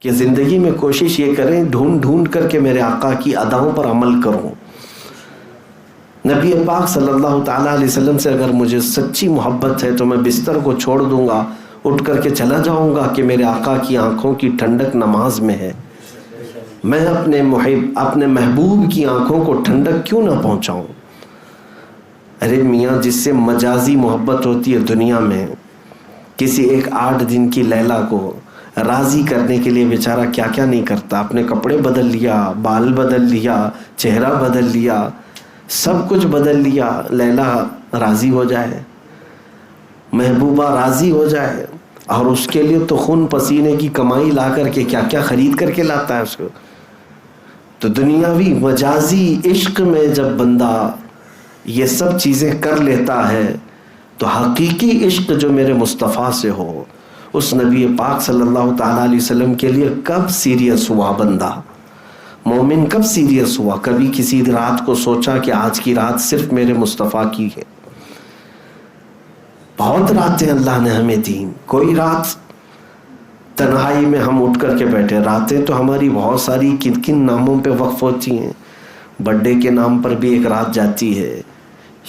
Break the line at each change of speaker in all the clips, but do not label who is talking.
کہ زندگی میں کوشش یہ کریں ڈھونڈ ڈھونڈ کر کے میرے آقا کی اداؤں پر عمل کروں. نبی پاک صلی اللہ تعالیٰ علیہ وسلم سے اگر مجھے سچی محبت ہے تو میں بستر کو چھوڑ دوں گا, اٹھ کر کے چلا جاؤں گا کہ میرے آقا کی آنکھوں کی ٹھنڈک نماز میں ہے. میں اپنے محبوب کی آنکھوں کو ٹھنڈک کیوں نہ پہنچاؤں؟ ارے میاں, جس سے مجازی محبت ہوتی ہے دنیا میں, کسی ایک 8 دن کی لیلا کو راضی کرنے کے لیے بیچارہ کیا کیا نہیں کرتا. اپنے کپڑے بدل لیا, بال بدل لیا, چہرہ بدل لیا, سب کچھ بدل لیا, لیلا راضی ہو جائے, محبوبہ راضی ہو جائے. اور اس کے لیے تو خون پسینے کی کمائی لا کر کے کیا کیا خرید کر کے لاتا ہے اس کو. تو دنیاوی مجازی عشق میں جب بندہ یہ سب چیزیں کر لیتا ہے تو حقیقی عشق جو میرے مصطفیٰ سے ہو, اس نبی پاک صلی اللہ تعالیٰ علیہ وسلم کے لیے کب سیریس ہوا بندہ, مومن کب سیریس ہوا؟ کبھی کسی رات کو سوچا کہ آج کی رات صرف میرے مصطفیٰ کی ہے؟ بہت راتیں اللہ نے ہمیں دیں, کوئی رات تنہائی میں ہم اٹھ کر کے بیٹھے. راتیں تو ہماری بہت ساری کن کن ناموں پہ وقف ہوتی ہیں. برتھڈے کے نام پر بھی ایک رات جاتی ہے,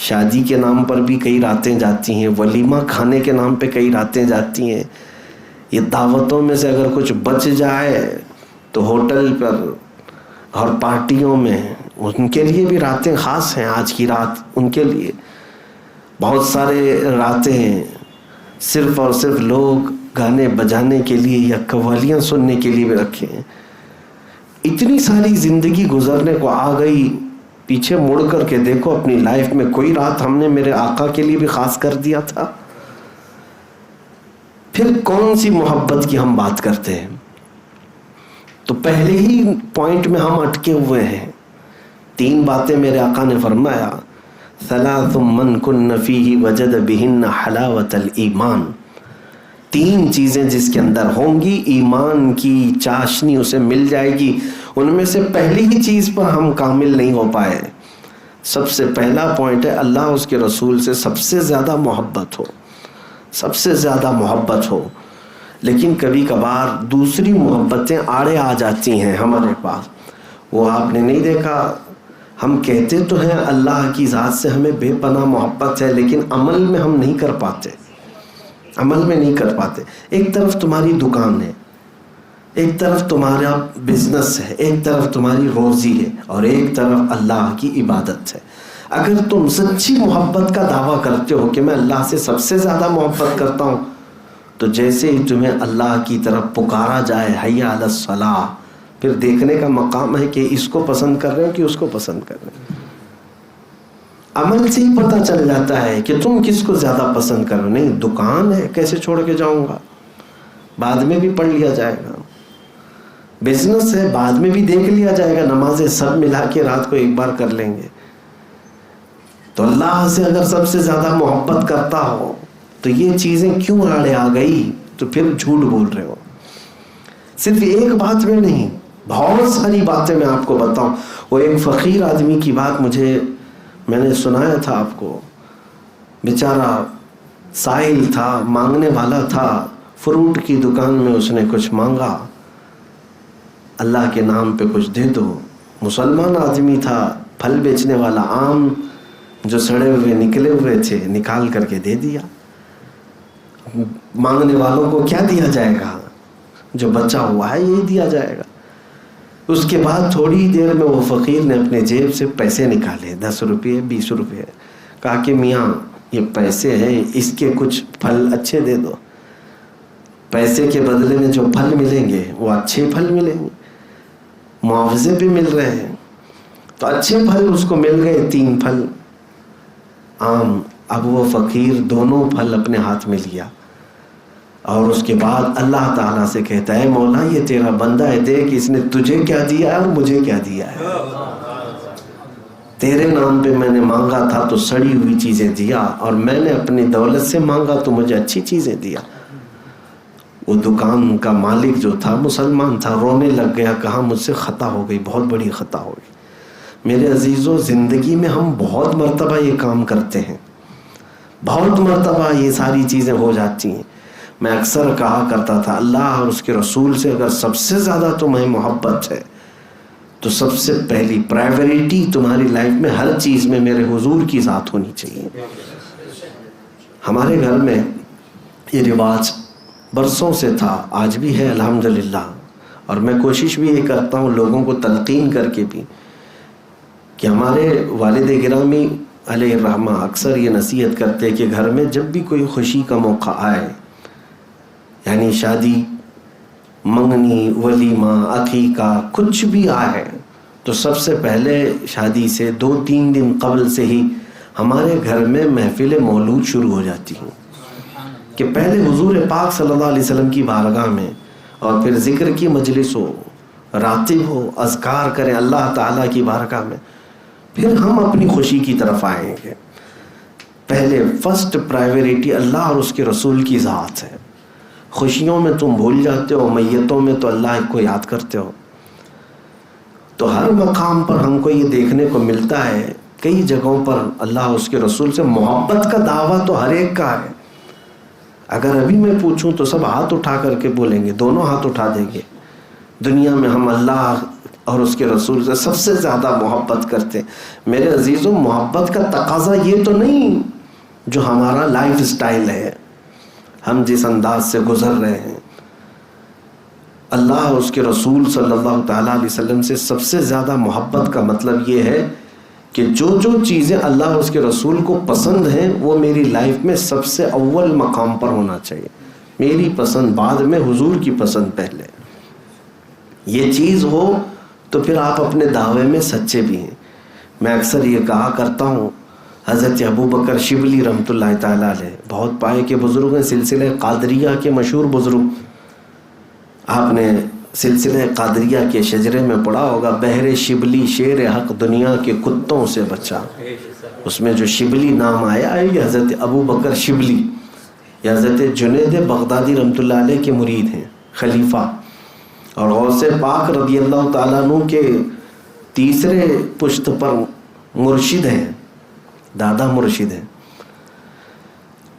شادی کے نام پر بھی کئی راتیں جاتی ہیں, ولیمہ کھانے کے نام پہ کئی راتیں جاتی ہیں. یہ دعوتوں میں سے اگر کچھ بچ جائے تو ہوٹل پر اور پارٹیوں میں ان کے لیے بھی راتیں خاص ہیں. آج کی رات ان کے لیے بہت سارے راتیں صرف اور صرف لوگ گانے بجانے کے لیے یا قوالیاں سننے کے لیے بھی رکھے ہیں. اتنی ساری زندگی گزرنے کو آ گئی, پیچھے مڑ کر کے دیکھو اپنی لائف میں کوئی رات ہم نے میرے آقا کے لیے بھی خاص کر دیا تھا؟ پھر کون سی محبت کی ہم بات کرتے ہیں؟ تو پہلے ہی پوائنٹ میں ہم اٹکے ہوئے ہیں. 3 باتیں میرے آقا نے فرمایا, ثلاث من کن فیہ وجد بہن حلاوت الایمان. 3 چیزیں جس کے اندر ہوں گی ایمان کی چاشنی اسے مل جائے گی. ان میں سے پہلی ہی چیز پر ہم کامل نہیں ہو پائے. سب سے پہلا پوائنٹ ہے اللہ اس کے رسول سے سب سے زیادہ محبت ہو, سب سے زیادہ محبت ہو. لیکن کبھی کبھار دوسری محبتیں آڑے آ جاتی ہیں ہمارے پاس. وہ آپ نے نہیں دیکھا, ہم کہتے تو ہیں اللہ کی ذات سے ہمیں بے پناہ محبت ہے, لیکن عمل میں ہم نہیں کر پاتے, عمل میں نہیں کر پاتے. ایک طرف تمہاری دکان ہے, ایک طرف تمہارا بزنس ہے, ایک طرف تمہاری روزی ہے, اور ایک طرف اللہ کی عبادت ہے. اگر تم سچی محبت کا دعویٰ کرتے ہو کہ میں اللہ سے سب سے زیادہ محبت کرتا ہوں, تو جیسے ہی تمہیں اللہ کی طرف پکارا جائے حی علی الصلاۃ, پھر دیکھنے کا مقام ہے کہ اس کو پسند کر رہے ہو کہ اس کو پسند کر رہے ہو. عمل سے ہی پتہ چل جاتا ہے کہ تم کس کو زیادہ پسند کرو. نہیں, دکان ہے کیسے چھوڑ کے جاؤں گا, بعد میں بھی پڑھ لیا جائے گا. بزنس ہے بعد میں بھی دیکھ لیا جائے گا, نمازیں سب ملا کے رات کو ایک بار کر لیں گے. تو اللہ سے اگر سب سے زیادہ محبت کرتا ہو تو یہ چیزیں کیوں آڑے آ گئی؟ تو پھر جھوٹ بول رہے ہو. صرف ایک بات میں نہیں, بہت ساری باتیں میں آپ کو بتاؤں. وہ ایک فقیر آدمی کی بات میں نے سنایا تھا آپ کو. بیچارہ سائل تھا, مانگنے والا تھا. فروٹ کی دکان میں اس نے کچھ مانگا, اللہ کے نام پہ کچھ دے دو. مسلمان آدمی تھا, پھل بیچنے والا. آم جو سڑے ہوئے نکلے ہوئے تھے نکال کر کے دے دیا. مانگنے والوں کو کیا دیا جائے گا؟ جو بچا ہوا ہے یہی دیا جائے گا. اس کے بعد تھوڑی دیر میں وہ فقیر نے اپنے جیب سے پیسے نکالے, 10 روپے 20 روپے. کہا کہ میاں یہ پیسے ہیں, اس کے کچھ پھل اچھے دے دو. پیسے کے بدلے میں جو پھل ملیں گے وہ اچھے پھل ملیں گے, معاوضے بھی مل رہے ہیں. تو اچھے پھل اس کو مل گئے, 3 پھل آم. اب وہ فقیر دونوں پھل اپنے ہاتھ میں لیا, اور اس کے بعد اللہ تعالیٰ سے کہتا ہے مولا یہ تیرا بندہ ہے, دیکھ اس نے تجھے کیا دیا ہے اور مجھے کیا دیا ہے. تیرے نام پہ میں نے مانگا تھا تو سڑی ہوئی چیزیں دیا, اور میں نے اپنی دولت سے مانگا تو مجھے اچھی چیزیں دیا. وہ دکان کا مالک جو تھا مسلمان تھا, رونے لگ گیا, کہا مجھ سے خطا ہو گئی, بہت بڑی خطا ہو گئی. میرے عزیزوں, زندگی میں ہم بہت مرتبہ یہ کام کرتے ہیں, بہت مرتبہ یہ ساری چیزیں ہو جاتی ہیں. میں اکثر کہا کرتا تھا اللہ اور اس کے رسول سے اگر سب سے زیادہ تمہیں محبت ہے تو سب سے پہلی پرائیورٹی تمہاری لائف میں ہر چیز میں میرے حضور کی ذات ہونی چاہیے. ہمارے گھر میں یہ رواج برسوں سے تھا, آج بھی ہے الحمدللہ, اور میں کوشش بھی یہ کرتا ہوں لوگوں کو تلقین کر کے بھی کہ ہمارے والد گرامی علیہ الرحمہ اکثر یہ نصیحت کرتے کہ گھر میں جب بھی کوئی خوشی کا موقع آئے, یعنی شادی, منگنی, ولیمہ, عقیقہ, کچھ بھی آئے, تو سب سے پہلے شادی سے 2-3 دن قبل سے ہی ہمارے گھر میں محفل مولود شروع ہو جاتی ہیں کہ پہلے حضور پاک صلی اللہ علیہ وسلم کی بارگاہ میں, اور پھر ذکر کی مجلس ہو, راتب ہو, اذکار کریں اللہ تعالیٰ کی بارگاہ میں, پھر ہم اپنی خوشی کی طرف آئیں گے. پہلے فرسٹ پرائیورٹی اللہ اور اس کے رسول کی ذات ہے. خوشیوں میں تم بھول جاتے ہو, میتوں میں تو اللہ کو یاد کرتے ہو. تو ہر مقام پر ہم کو یہ دیکھنے کو ملتا ہے, کئی جگہوں پر اللہ اور اس کے رسول سے محبت کا دعویٰ تو ہر ایک کا ہے. اگر ابھی میں پوچھوں تو سب ہاتھ اٹھا کر کے بولیں گے, دونوں ہاتھ اٹھا دیں گے. دنیا میں ہم اللہ اور اس کے رسول سے سب سے زیادہ محبت کرتے ہیں. میرے عزیزوں, محبت کا تقاضا یہ تو نہیں جو ہمارا لائف سٹائل ہے, ہم جس انداز سے گزر رہے ہیں. اللہ اور اس کے رسول صلی اللہ تعالیٰ علیہ وسلم سے سب سے زیادہ محبت کا مطلب یہ ہے کہ جو جو چیزیں اللہ اور اس کے رسول کو پسند ہیں وہ میری لائف میں سب سے اول مقام پر ہونا چاہیے. میری پسند بعد میں, حضور کی پسند پہلے. یہ چیز ہو تو پھر آپ اپنے دعوے میں سچے بھی ہیں. میں اکثر یہ کہا کرتا ہوں, حضرت ابو بکر شبلی رحمۃ اللہ تعالیٰ علیہ بہت پائے کے بزرگ ہیں, سلسلہ قادریہ کے مشہور بزرگ. آپ نے سلسلہ قادریہ کے شجرے میں پڑھا ہوگا, بحر شبلی شیر حق دنیا کے کتوں سے بچا. اس میں جو شبلی نام آیا ہے یہ حضرت ابو بکر شبلی, یہ حضرت جنید بغدادی رحمۃ اللہ علیہ کے مرید ہیں, خلیفہ, اور غوث پاک رضی اللہ تعالیٰ عنہ کے تیسرے پشت پر مرشد ہیں, دادا مرشد ہیں.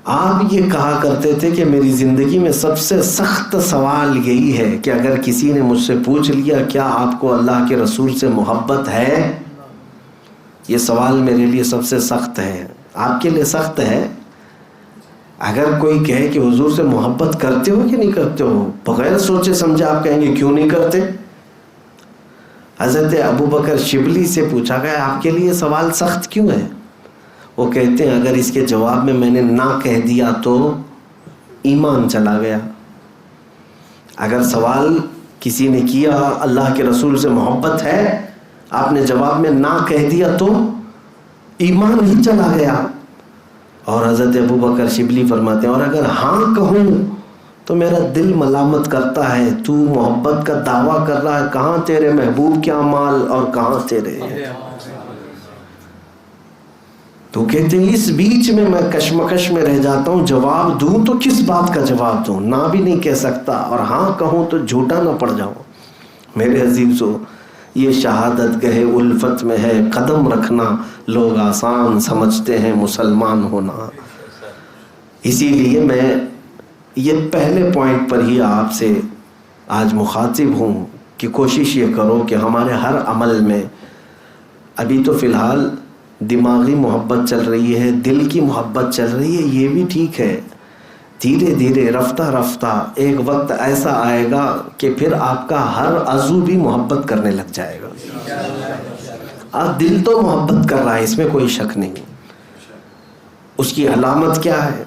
آپ یہ کہا کرتے تھے کہ میری زندگی میں سب سے سخت سوال یہی ہے کہ اگر کسی نے مجھ سے پوچھ لیا کیا آپ کو اللہ کے رسول سے محبت ہے, یہ سوال میرے لیے سب سے سخت ہے. آپ کے لیے سخت ہے؟ اگر کوئی کہے کہ حضور سے محبت کرتے ہو کہ نہیں کرتے ہو, بغیر سوچے سمجھے آپ کہیں گے کیوں نہیں کرتے. حضرت ابو بکر شبلی سے پوچھا گیا آپ کے لیے سوال سخت کیوں ہے؟ وہ کہتے ہیں اگر اس کے جواب میں میں نے نہ کہہ دیا تو ایمان چلا گیا. اگر سوال کسی نے کیا اللہ کے رسول سے محبت ہے, آپ نے جواب میں نہ کہہ دیا تو ایمان ہی چلا گیا. اور حضرت ابو بکر شبلی فرماتے ہیں اور اگر ہاں کہوں تو میرا دل ملامت کرتا ہے, تو محبت کا دعویٰ کر رہا ہے, کہاں تیرے محبوب کے اعمال اور کہاں تیرے. تو کہتے ہیں اس بیچ میں کشمکش میں رہ جاتا ہوں, جواب دوں تو کس بات کا جواب دوں, نہ بھی نہیں کہہ سکتا, اور ہاں کہوں تو جھوٹا نہ پڑ جاؤں. میرے عزیزو, یہ شہادت گہے الفت میں ہے, قدم رکھنا لوگ آسان سمجھتے ہیں مسلمان ہونا. اسی لیے میں یہ پہلے پوائنٹ پر ہی آپ سے آج مخاطب ہوں کہ کوشش یہ کرو کہ ہمارے ہر عمل میں, ابھی تو فی الحال دماغی محبت چل رہی ہے, دل کی محبت چل رہی ہے, یہ بھی ٹھیک ہے. دھیرے دھیرے رفتہ رفتہ ایک وقت ایسا آئے گا کہ پھر آپ کا ہر عضو بھی محبت کرنے لگ جائے گا. دل تو محبت کر رہا ہے, اس میں کوئی شک نہیں. اس کی علامت کیا ہے؟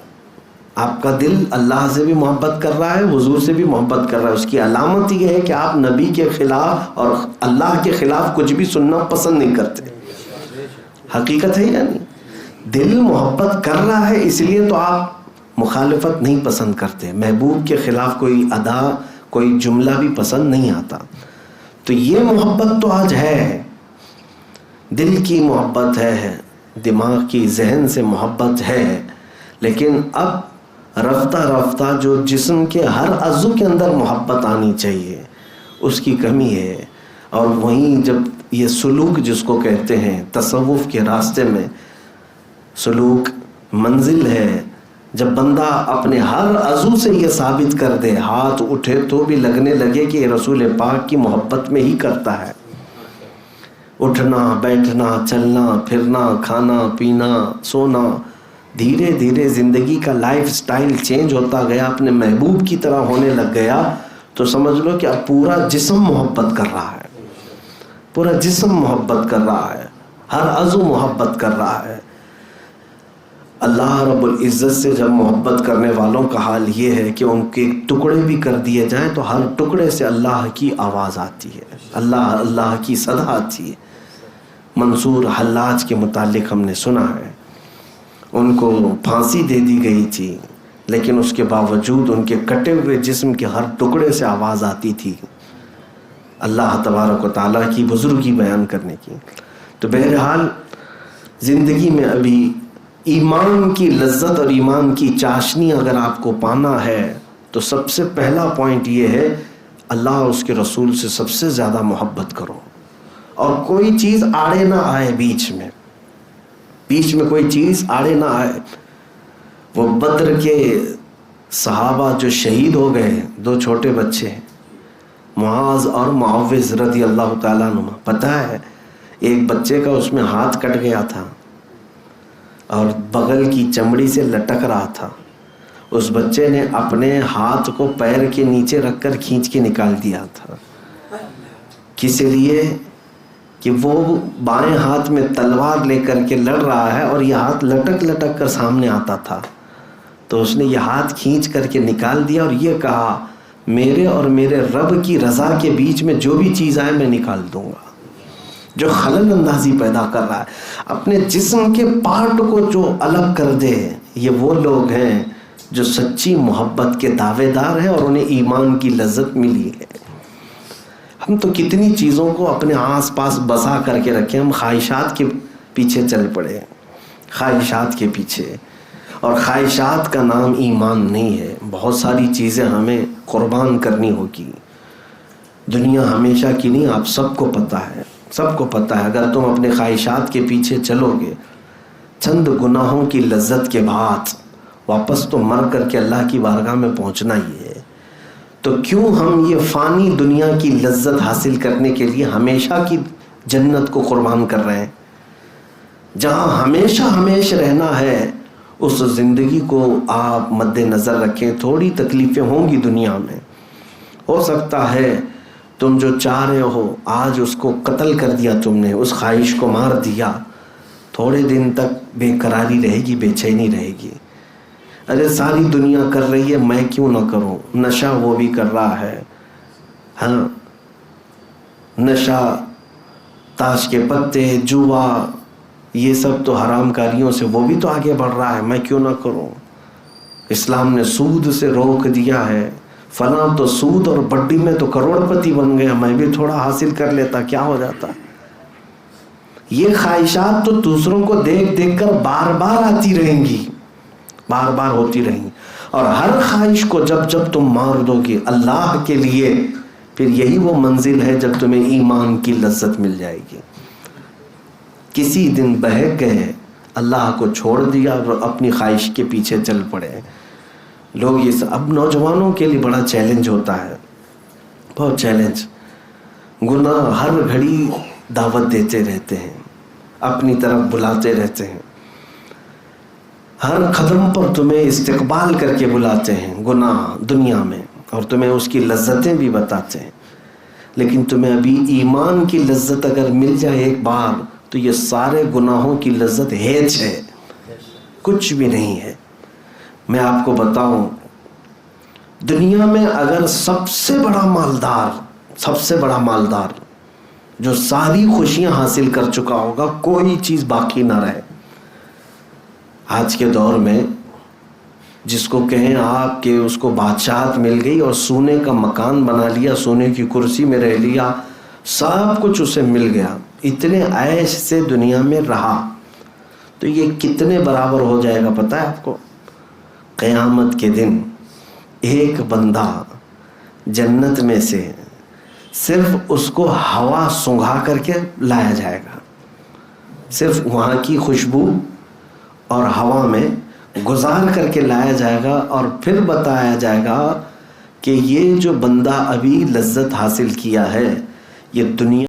آپ کا دل اللہ سے بھی محبت کر رہا ہے, حضور سے بھی محبت کر رہا ہے. اس کی علامت یہ ہے کہ آپ نبی کے خلاف اور اللہ کے خلاف کچھ بھی سننا پسند نہیں کرتے. حقیقت ہے یا نہیں؟ دل محبت کر رہا ہے اس لیے تو آپ مخالفت نہیں پسند کرتے, محبوب کے خلاف کوئی ادا کوئی جملہ بھی پسند نہیں آتا. تو یہ محبت تو آج ہے, دل کی محبت ہے, دماغ کی ذہن سے محبت ہے, لیکن اب رفتہ رفتہ جو جسم کے ہر عضو کے اندر محبت آنی چاہیے اس کی کمی ہے. اور وہیں جب یہ سلوک جس کو کہتے ہیں تصوف کے راستے میں, سلوک منزل ہے, جب بندہ اپنے ہر عضو سے یہ ثابت کر دے، ہاتھ اٹھے تو بھی لگنے لگے کہ یہ رسول پاک کی محبت میں ہی کرتا ہے، اٹھنا بیٹھنا چلنا پھرنا کھانا پینا سونا، دھیرے دھیرے زندگی کا لائف سٹائل چینج ہوتا گیا، اپنے محبوب کی طرح ہونے لگ گیا، تو سمجھ لو کہ اب پورا جسم محبت کر رہا ہے، پورا جسم محبت کر رہا ہے، ہر عضو محبت کر رہا ہے۔ اللہ رب العزت سے جب محبت کرنے والوں کا حال یہ ہے کہ ان کے ٹکڑے بھی کر دیے جائیں تو ہر ٹکڑے سے اللہ کی آواز آتی ہے، اللہ اللہ کی صدا آتی ہے۔ منصور حلاج کے متعلق ہم نے سنا ہے، ان کو پھانسی دے دی گئی تھی، لیکن اس کے باوجود ان کے کٹے ہوئے جسم کے ہر ٹکڑے سے آواز آتی تھی اللہ تبارک و تعالیٰ کی بزرگی بیان کرنے کی۔ تو بہرحال زندگی میں ابھی ایمان کی لذت اور ایمان کی چاشنی اگر آپ کو پانا ہے تو سب سے پہلا پوائنٹ یہ ہے، اللہ اور اس کے رسول سے سب سے زیادہ محبت کرو، اور کوئی چیز آڑے نہ آئے، بیچ میں کوئی چیز آڑے نہ آئے۔ وہ بدر کے صحابہ جو شہید ہو گئے، 2 چھوٹے بچے معاذ اور معوذ رضی اللہ تعالیٰ عنہ، پتہ ہے ایک بچے کا اس میں ہاتھ کٹ گیا تھا اور بغل کی چمڑی سے لٹک رہا تھا، اس بچے نے اپنے ہاتھ کو پیر کے نیچے رکھ کر کھینچ کے نکال دیا تھا، کس لیے کہ وہ بائیں ہاتھ میں تلوار لے کر کے لڑ رہا ہے اور یہ ہاتھ لٹک لٹک کر سامنے آتا تھا، تو اس نے یہ ہاتھ کھینچ کر کے نکال دیا اور یہ کہا میرے اور میرے رب کی رضا کے بیچ میں جو بھی چیز آئے میں نکال دوں گا۔ جو خلل اندازی پیدا کر رہا ہے، اپنے جسم کے پارٹ کو جو الگ کر دے، یہ وہ لوگ ہیں جو سچی محبت کے دعوے دار ہیں اور انہیں ایمان کی لذت ملی ہے۔ ہم تو کتنی چیزوں کو اپنے آس پاس بسا کر کے رکھے، ہم خواہشات کے پیچھے چل پڑے، خواہشات کے پیچھے، اور خواہشات کا نام ایمان نہیں ہے۔ بہت ساری چیزیں ہمیں قربان کرنی ہوگی، دنیا ہمیشہ کی نہیں، آپ سب کو پتہ ہے، سب کو پتہ ہے۔ اگر تم اپنے خواہشات کے پیچھے چلو گے، چند گناہوں کی لذت کے بعد واپس تو مر کر کے اللہ کی بارگاہ میں پہنچنا ہی ہے، تو کیوں ہم یہ فانی دنیا کی لذت حاصل کرنے کے لیے ہمیشہ کی جنت کو قربان کر رہے ہیں؟ جہاں ہمیشہ ہمیشہ رہنا ہے اس زندگی کو آپ مد نظر رکھیں۔ تھوڑی تکلیفیں ہوں گی دنیا میں، ہو سکتا ہے تم جو چاہ رہے ہو آج اس کو قتل کر دیا، تم نے اس خواہش کو مار دیا، تھوڑے دن تک بے قراری رہے گی، بے چینی رہے گی، ارے ساری دنیا کر رہی ہے میں کیوں نہ کروں، نشہ وہ بھی کر رہا ہے، ہاں نشہ، تاش کے پتے، جوا، یہ سب تو حرام کاریوں سے وہ بھی تو آگے بڑھ رہا ہے، میں کیوں نہ کروں۔ اسلام نے سود سے روک دیا ہے، فلاں تو سود اور بڈی میں تو کروڑ پتی بن گیا، میں بھی تھوڑا حاصل کر لیتا، کیا ہو جاتا۔ یہ خواہشات تو دوسروں کو دیکھ دیکھ کر بار بار آتی رہیں گی، بار بار ہوتی رہیں گی، اور ہر خواہش کو جب تم مار دو گے اللہ کے لیے، پھر یہی وہ منزل ہے جب تمہیں ایمان کی لذت مل جائے گی۔ کسی دن بہک گئے، اللہ کو چھوڑ دیا اور اپنی خواہش کے پیچھے چل پڑے لوگ۔ یہ اب نوجوانوں کے لیے بڑا چیلنج ہوتا ہے، بہت چیلنج۔ گناہ ہر گھڑی دعوت دیتے رہتے ہیں، اپنی طرف بلاتے رہتے ہیں، ہر قدم پر تمہیں استقبال کر کے بلاتے ہیں گناہ دنیا میں، اور تمہیں اس کی لذتیں بھی بتاتے ہیں، لیکن تمہیں ابھی ایمان کی لذت اگر مل جائے ایک بار تو یہ سارے گناہوں کی لذت ہیچ ہے، کچھ بھی نہیں ہے۔ میں آپ کو بتاؤں، دنیا میں اگر سب سے بڑا مالدار جو ساری خوشیاں حاصل کر چکا ہوگا، کوئی چیز باقی نہ رہے آج کے دور میں، جس کو کہیں آپ کہ اس کو بادشاہت مل گئی اور سونے کا مکان بنا لیا، سونے کی کرسی میں رہ لیا، سب کچھ اسے مل گیا، اتنے عیش سے دنیا میں رہا، تو یہ کتنے برابر ہو جائے گا پتہ ہے آپ کو؟ قیامت کے دن ایک بندہ جنت میں سے صرف اس کو ہوا سونگھا کر کے لایا جائے گا، صرف وہاں کی خوشبو اور ہوا میں گزار کر کے لایا جائے گا اور پھر بتایا جائے گا کہ یہ جو بندہ ابھی لذت حاصل کیا ہے یہ دنیا